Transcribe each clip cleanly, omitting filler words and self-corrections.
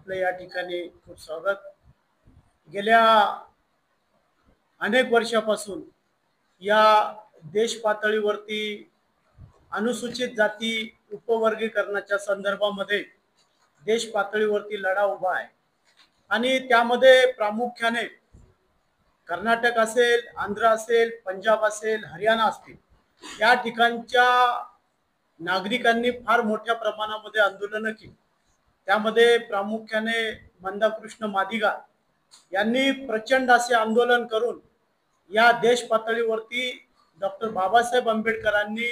आपलं या ठिकाणी खूप स्वागत। गेल्या अनेक वर्षापासून या देश पातळीवरती अनुसूचित जाती उपवर्गीकरणाच्या संदर्भामध्ये देश पातळीवरती लढा उभा आहे आणि त्यामध्ये प्रामुख्याने कर्नाटक असेल, आंध्र असेल, पंजाब असेल, हरियाणा असतील या ठिकाणच्या नागरिकांनी फार मोठ्या प्रमाणामध्ये आंदोलन केली। त्यामध्ये प्रामुख्याने मंदाकृष्ण मादिगा यांनी प्रचंड असे आंदोलन करून या देश पातळीवरती डॉक्टर बाबासाहेब आंबेडकरांनी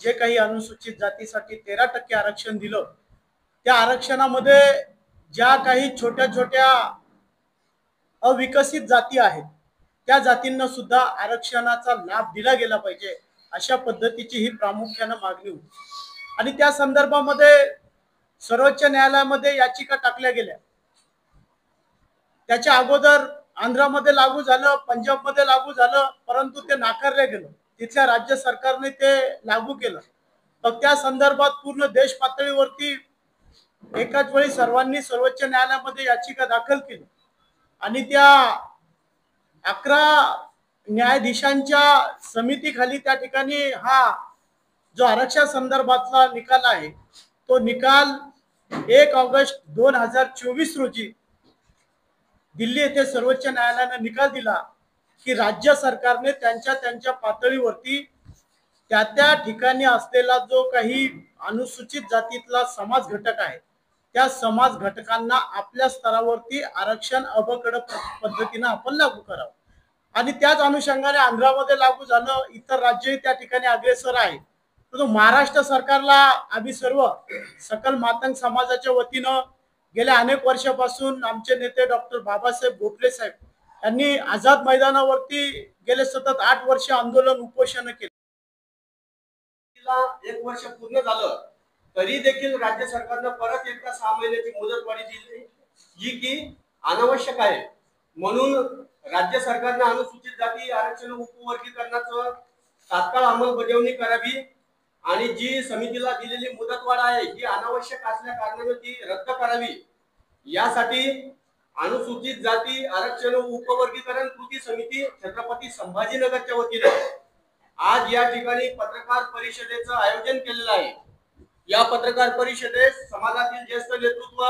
जे काही अनुसूचित जातीसाठी 13% आरक्षण दिलं, त्या आरक्षणामध्ये ज्या काही छोट्या छोट्या अविकसित जाती आहेत त्या जातींना सुद्धा आरक्षणाचा लाभ दिला गेला पाहिजे अशा पद्धतीची ही प्रामुख्याने मागणी होती। आणि त्या संदर्भामध्ये सर्वोच्च न्यायालयामध्ये याचिका टाकल्या गेल्या। त्याच्या अगोदर आंध्रामध्ये लागू झालं, पंजाबमध्ये लागू झालं, परंतु ते नाकारले गेलं। तिथल्या राज्य सरकारने ते लागू केलं। तर त्या संदर्भात पूर्ण देश पातळीवरती एकाच वेळी सर्वांनी सर्वोच्च न्यायालयामध्ये याचिका दाखल केली आणि त्या 11 न्यायाधीशांच्या समितीखाली त्या ठिकाणी हा जो आरक्षण संदर्भातला निकाल आहे तो निकाल 1 ऑगस्ट 2024 रोजी दिल्ली येथे सर्वोच्च न्यायालयाने निकाल दिला की राज्य सरकारने त्यांच्या पातळीवरती त्या ठिकाणी असलेला जो काही अनुसूचित जातीतला समाज घटक आहे त्या समाज घटकांना आपल्या स्तरावरती आरक्षण अबकड पद्धतीने आपण लागू करावं। आणि त्याच अनुषंगाने आंध्रामध्ये लागू झालं, इतर राज्यही त्या ठिकाणी अग्रेसर आहे। परंतु महाराष्ट्र सरकारला आम्ही सर्व सकल मातंग समाजाच्या वतीनं गेल्या अनेक वर्षापासून आमचे नेते डॉक्टर बाबासाहेब गोखले साहेब यांनी आझाद मैदानावरती गेले सतत 8 वर्ष आंदोलन उपोषण केले। 1 वर्ष पूर्ण झालं तरी देखील राज्य सरकारने परत एकदा 6 महिन्याची मुदतवाढी दिली जी की अनावश्यक आहे। म्हणून राज्य सरकारने अनुसूचित जाती आरक्षण उपवर्गीकरणाचं तात्काळ अंमलबजावणी करावी आणि जी समितीला दिलेली मुदतवाढ आहे ही अनावश्यक असल्या कारणाने ती रद्द करावी। यासाठी अनुसूचित जाती आरक्षण उपवर्गीकरण कृती समिती छत्रपती संभाजीनगरच्या वतीने आज या ठिकाणी पत्रकार परिषदेचं आयोजन केलेलं आहे। या पत्रकार परिषदेत समाजातील ज्येष्ठ नेतृत्व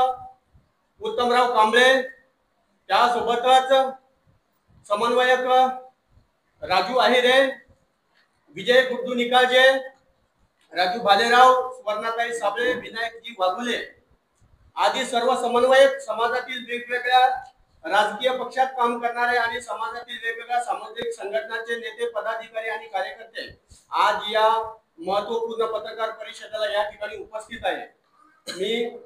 उत्तमराव कांबळे, त्यासोबतच समन्वयक राजू आहिरे, विजय गुड्डू निकाळजे, राजू भालेराव, सुवर्णाताई साबळे, विनायकजी वाघुले आदी सर्व समन्वयक समाजातील वेगवेगळ्या राजकीय पक्षात काम करणारे आणि समाजातील वेगवेगळ्या सामाजिक संघटनांचे नेते, पदाधिकारी आणि कार्यकर्ते आज या महत्त्वपूर्ण पत्रकार परिषदेला या ठिकाणी उपस्थित आहे। मी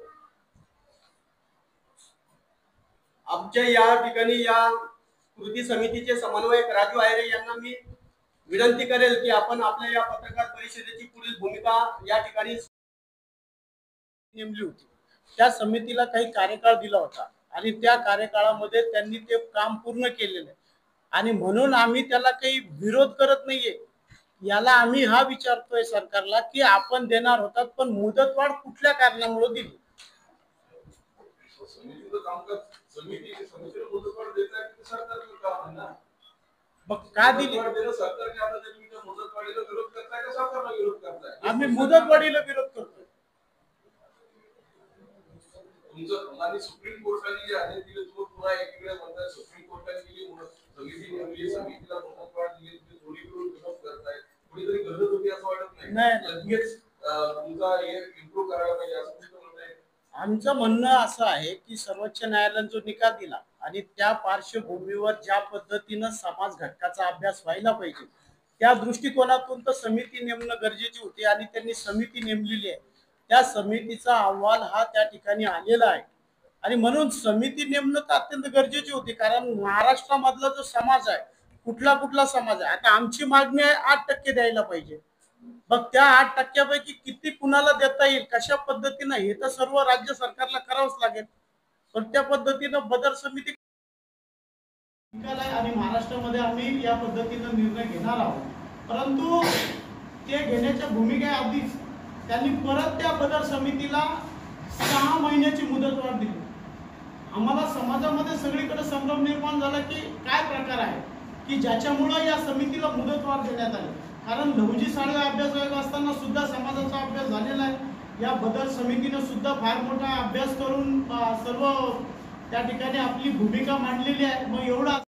आमच्या या ठिकाणी या कृती समितीचे समन्वयक राजू आहिरे यांना मी विनंती करेल की आपण आपल्या या पत्रकार परिषदेची पुढील भूमिका या ठिकाणी नेमली होती। त्या समितीला काही कार्यकाळ दिला होता आणि त्या कार्यकाळामध्ये त्यांनी ते काम पूर्ण केलेलं आहे आणि म्हणून आम्ही त्याला काही विरोध करत नाहीये। याला आम्ही हा विचारतोय सरकारला की आपण देणार होतात पण मुदतवाढ कुठल्या कारणामुळे दिली? मग का दिली? आम्ही मुदतवाढीला विरोध करतोय। सुप्रीम कोर्टाने जे आदेश दिले तो पुन्हा एकीकडे म्हणतात सुप्रीम कोर्टाने दिली समिती नेमली, समितीला मुदतवाढ दिली, दोन्ही करून विरोध करतायत। कुठेतरी गरज होती असं वाटत नाही? लगेच तुमचा हे इम्प्रूव्ह करायला पाहिजे असं तुमचं म्हणणं आहे? आमचं म्हणणं असं आहे की सर्वोच्च न्यायालयाने जो निकाल दिला आणि त्या पार्श्वभूमीवर ज्या पद्धतीनं समाज घटकाचा अभ्यास व्हायला पाहिजे त्या दृष्टिकोनातून तर समिती नेमणं गरजेची होती आणि त्यांनी समिती नेमलेली आहे। त्या समितीचा अहवाल हा त्या ठिकाणी आलेला आहे आणि म्हणून समिती नेमणं तर अत्यंत गरजेची होती। कारण महाराष्ट्रामधला जो समाज आहे कुठला समाज आहे, आता आमची मागणी आहे 8% द्यायला पाहिजे। मग त्या 8% पैकी किती कुणाला देता येईल, कशा पद्धतीने हे तर सर्व राज्य सरकारला करावंच लागेल। पण त्या पद्धतीनं बदल समिती आणि महाराष्ट्रामध्ये आम्ही या पद्धतीनं निर्णय घेणार आहोत, परंतु ते घेण्याच्या भूमिकेआधीच त्यांनी परत त्या बदल समितीला 6 महिन्याची मुदतवाढ दिली आम्हाला समाजामध्ये सगळीकडे संभ्रम निर्माण झाला की काय प्रकार आहे की ज्याच्यामुळं या समितीला मुदतवाढ देण्यात आली. कारण लहुजी साळवे अभ्यास आयोग असताना सुद्धा समाजाचा अभ्यास झालेला आहे. या बदल समितीने सुद्धा फार मोठा अभ्यास करून सर्व त्या ठिकाणी आपली भूमिका मांडलेली आहे. मग एवढा